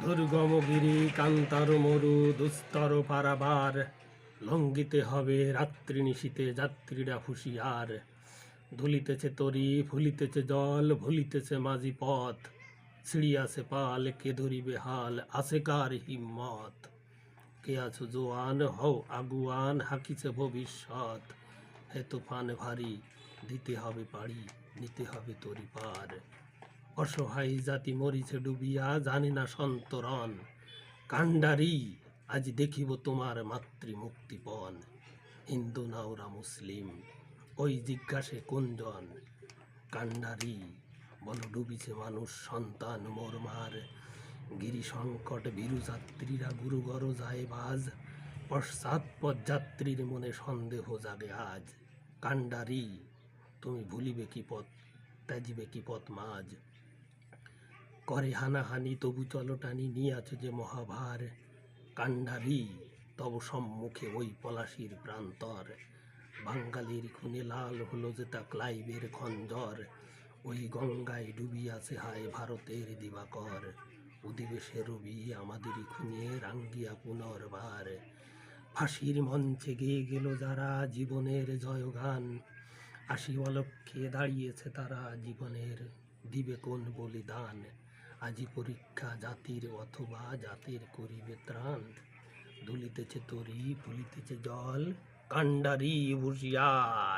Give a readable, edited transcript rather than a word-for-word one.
দুর্গমগিরি কান্তার মরু দুস্তর পারাবার, লঙ্ঘিতে হবে রাত্রি নিশীতে যাত্রীরা হুঁশিয়ার। ধুলিতেছে তরি ফুলিতেছে জল ভুলিতেছে মাঝি পথ, ছিড়িয়াছে পাল কে ধরিবে হাল আছে কার হিম্মত। কে আছো জোয়ান হও আগুয়ান হাকিছে ভবিষ্যৎ, হে তুফান ভারী দিতে হবে পাড়ি নিতে হবে তরি পার। অসহায় জাতি মরিছে ডুবিয়া জানে না সন্তরণ, কাণ্ডারি আজ দেখিব তোমার মাতৃমুক্তিপণ। হিন্দু না ওরা মুসলিম ওই জিজ্ঞাসে কোনজন, কাণ্ডারি বলো ডুবিছে মানুষ সন্তান মোরমার। গিরি সংকট বীরু যাত্রীরা গুরুগর যায় বাজ, পশ্চাৎপদ যাত্রীর মনে সন্দেহ জাগে আজ। কাণ্ডারি তুমি ভুলিবে কি পথ ত্যাজিবে কি পথ মাঝ, করে হানাহানি তবু চলটানি নিয়াছে যে মহাভার। কাণ্ডারি তব সম্মুখে ওই পলাশির প্রান্তর, বাঙালির খুনে লাল হলো যে তা ক্লাইভের খঞ্জর। ওই গঙ্গায় ডুবিয়াছে হায় ভারতের দিবাকর, অধিবেশে রবি আমাদেরই খুনে রাঙ্গিয়া পুনর্বার। ফাঁসির মঞ্চে গেয়ে গেল যারা জীবনের জয়গান, আশি অলক্ষে দাঁড়িয়েছে তারা জীবনের দিবে কোন বলিদান। আজি পরীক্ষা জাতির অথবা জাতির করিবে ত্রাণ, দুলিতেছে তরি ফুলিতেছে জল কাণ্ডারি হুঁশিয়ার।